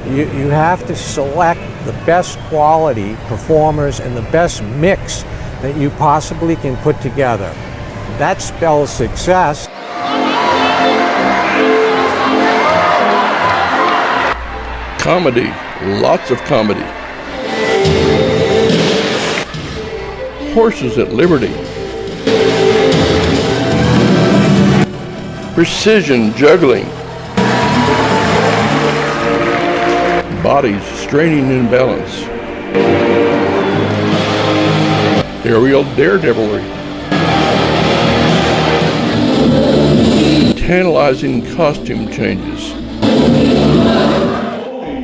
You have to select the best quality performers and the best mix that you possibly can put together. That spells success. Comedy, lots of comedy. Horses at liberty. Precision juggling. Bodies straining in balance. Aerial daredevilry. Tantalizing costume changes.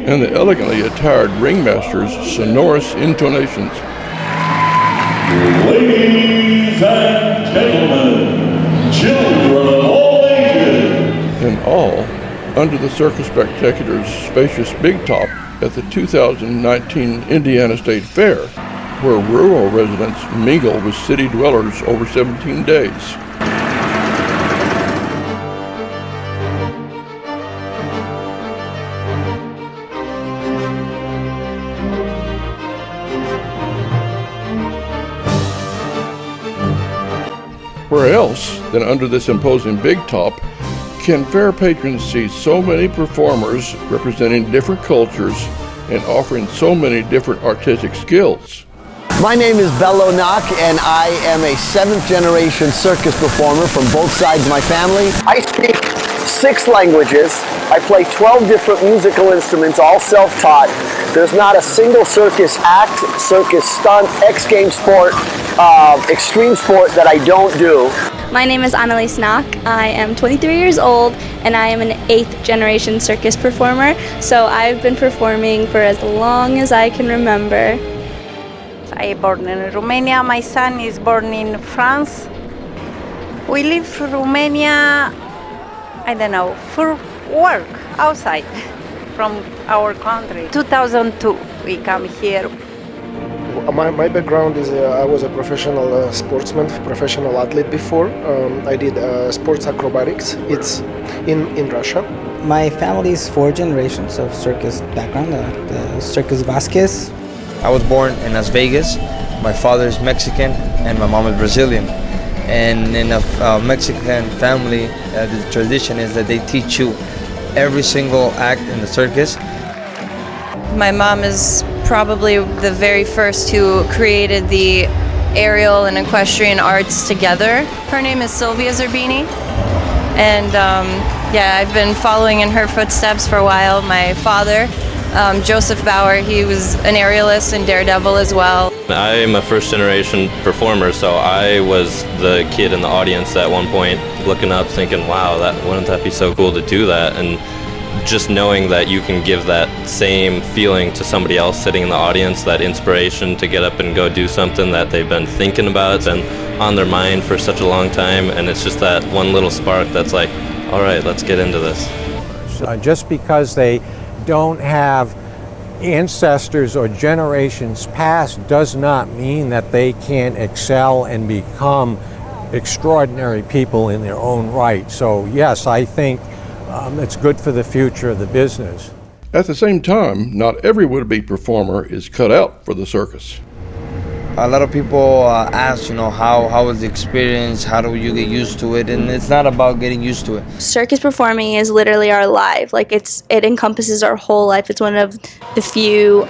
And the elegantly attired ringmaster's sonorous intonations. Ladies and gentlemen, children of all ages. And all under the Circus Spectacular's spacious big top at the 2019 Indiana State Fair, where rural residents mingle with city dwellers over 17 days. Where else than under this imposing big top can fair patrons see so many performers representing different cultures and offering so many different artistic skills? My name is Bello Nock, and I am a 7th generation circus performer from both sides of my family. I speak 6 languages. I play 12 different musical instruments, all self-taught. There's not a single circus act, circus stunt, X Games sport, extreme sport that I don't do. My name is Annaliese Nock. I am 23 years old and I am an 8th generation circus performer. So I've been performing for as long as I can remember. I born in Romania. My son is born in France. We leave Romania, I don't know, for work outside from our country. 2002 we come here. My background is I was a professional sportsman, professional athlete before. I did sports acrobatics. It's in Russia. My family is 4 generations of circus background, the Circus Vazquez. I was born in Las Vegas. My father is Mexican and my mom is Brazilian. And in a Mexican family, the tradition is that they teach you every single act in the circus. My mom is probably the very first who created the aerial and equestrian arts together. Her name is Zerbini, and yeah, I've been following in her footsteps for a while. My father, Joseph Bauer, he was an aerialist and daredevil as well. I am a first generation performer, so I was the kid in the audience at one point looking up thinking, wow, wouldn't that be so cool to do that? And just knowing that you can give that same feeling to somebody else sitting in the audience, that inspiration to get up and go do something that they've been thinking about, it's been on their mind for such a long time, and it's just that one little spark that's like, all right, let's get into this. Just because they don't have ancestors or generations past does not mean that they can't excel and become extraordinary people in their own right. So yes, I think it's good for the future of the business. At the same time, not every would-be performer is cut out for the circus. A lot of people ask, how was the experience? How do you get used to it? And it's not about getting used to it. Circus performing is literally our life. Like it encompasses our whole life. It's one of the few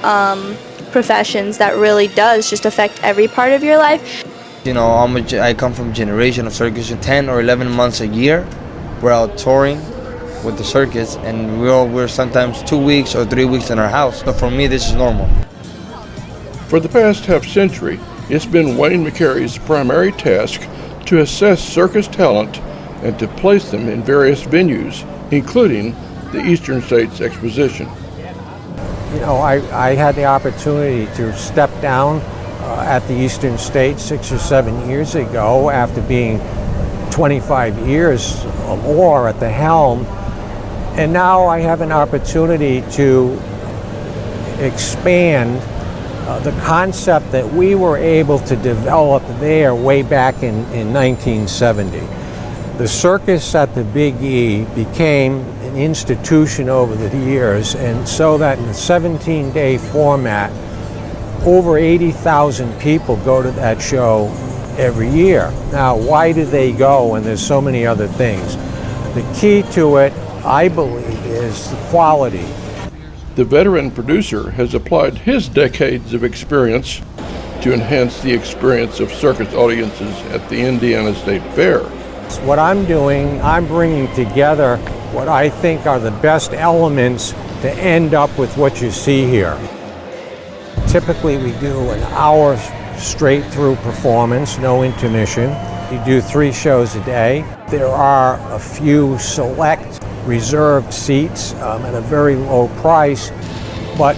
professions that really does just affect every part of your life. I come from a generation of circus. 10 or 11 months a year, we're out touring with the circus, and we're sometimes 2 weeks or 3 weeks in our house. So for me, this is normal. For the past half-century, it's been Wayne McCary's primary task to assess circus talent and to place them in various venues, including the Eastern States Exposition. I had the opportunity to step down at the Eastern States 6 or 7 years ago after being 25 years or more at the helm. And now I have an opportunity to expand the concept that we were able to develop there way back in 1970. The circus at the Big E became, an institution over the years, and so that in the 17-day format, over 80,000 people go to that show every year. Now, why do they go when there's so many other things? The key to it, I believe, is the quality. The veteran producer has applied his decades of experience to enhance the experience of circus audiences at the Indiana State Fair. What I'm doing, I'm bringing together what I think are the best elements to end up with what you see here. Typically we do an hour straight through performance, no intermission. We do 3 shows a day. There are a few select reserved seats at a very low price, but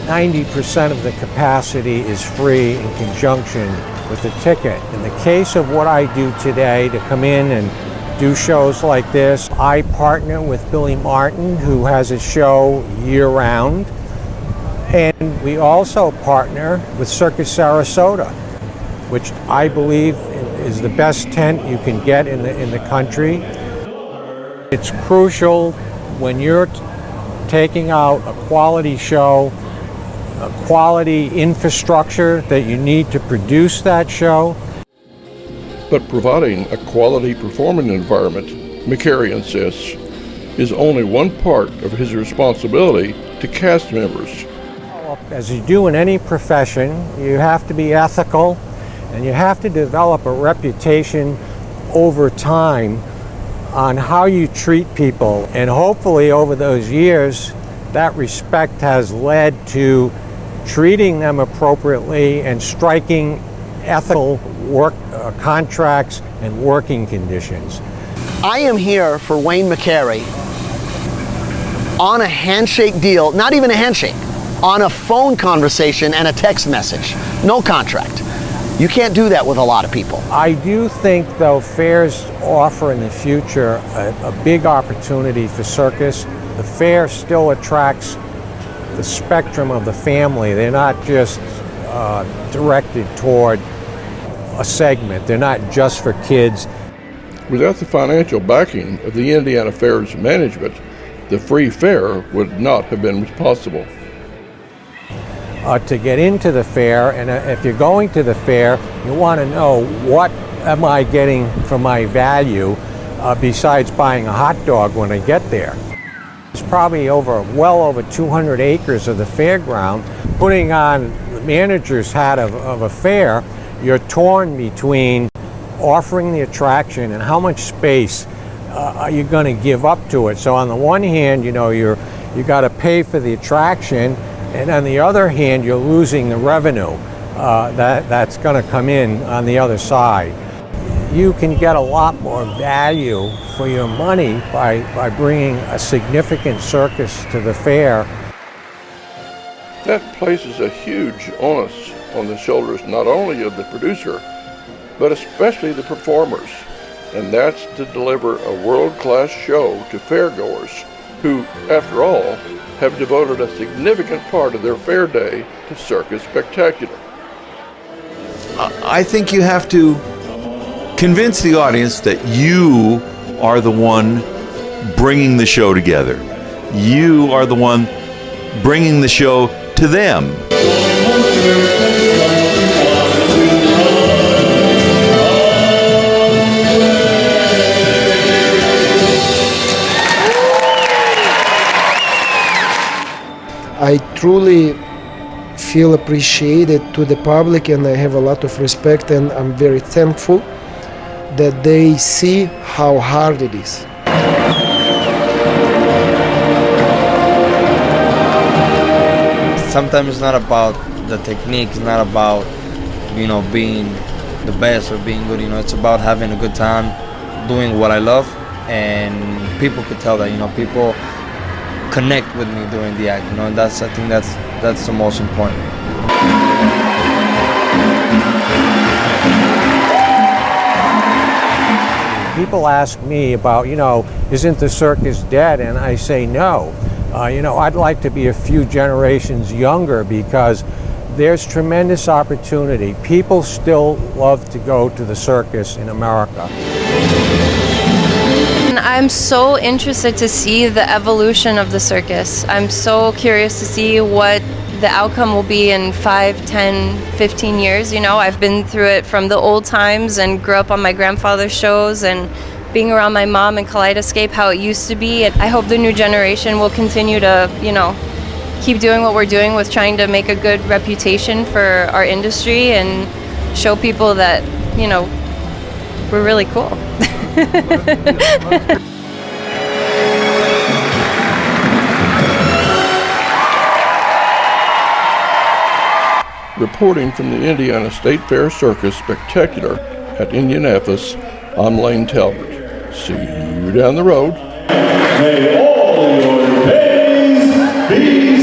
90% of the capacity is free in conjunction with the ticket. In the case of what I do today, to come in and do shows like this, I partner with Billy Martin, who has a show year-round, and we also partner with Circus Sarasota, which I believe is the best tent you can get in the country. It's crucial when you're taking out a quality show, a quality infrastructure that you need to produce that show. But providing a quality performing environment, McCary insists, is only one part of his responsibility to cast members. As you do in any profession, you have to be ethical, and you have to develop a reputation over time on how you treat people. And hopefully over those years, that respect has led to treating them appropriately and striking ethical work contracts and working conditions. I am here for Wayne McCary on a handshake deal, not even a handshake, on a phone conversation and a text message, no contract. You can't do that with a lot of people. I do think, though, fairs offer in the future a big opportunity for circus. The fair still attracts the spectrum of the family. They're not just directed toward a segment. They're not just for kids. Without the financial backing of the Indiana Fair's management, the free fair would not have been possible. To get into the fair, and if you're going to the fair, you want to know, what am I getting for my value besides buying a hot dog when I get there? There's probably well over 200 acres of the fairground. Putting on the manager's hat of a fair, you're torn between offering the attraction and how much space are you going to give up to it. So on the one hand, you know, you got to pay for the attraction, and on the other hand, you're losing the revenue that's going to come in on the other side. You can get a lot more value for your money by bringing a significant circus to the fair. That places a huge onus on the shoulders not only of the producer, but especially the performers, and that's to deliver a world-class show to fairgoers who, after all, have devoted a significant part of their fair day to Circus Spectacular. I think you have to convince the audience that you are the one bringing the show together. You are the one bringing the show to them. I truly feel appreciated to the public, and I have a lot of respect, and I'm very thankful that they see how hard it is. Sometimes it's not about the technique, it's not about, you know, being the best or being good, you know, it's about having a good time, doing what I love, and people could tell that, you know, people connect with me during the act, you know, and I think that's the most important. People ask me about, you know, isn't the circus dead? And I say no. You know, I'd like to be a few generations younger because there's tremendous opportunity. People still love to go to the circus in America. I'm so interested to see the evolution of the circus. I'm so curious to see what the outcome will be in 5, 10, 15 years. You know, I've been through it from the old times and grew up on my grandfather's shows and being around my mom and Kaleidoscape, how it used to be. I hope the new generation will continue to, you know, keep doing what we're doing with trying to make a good reputation for our industry and show people that, you know, we're really cool. Reporting from the Indiana State Fair Circus Spectacular at Indianapolis, I'm Lane Talbot. See you down the road. May all your days be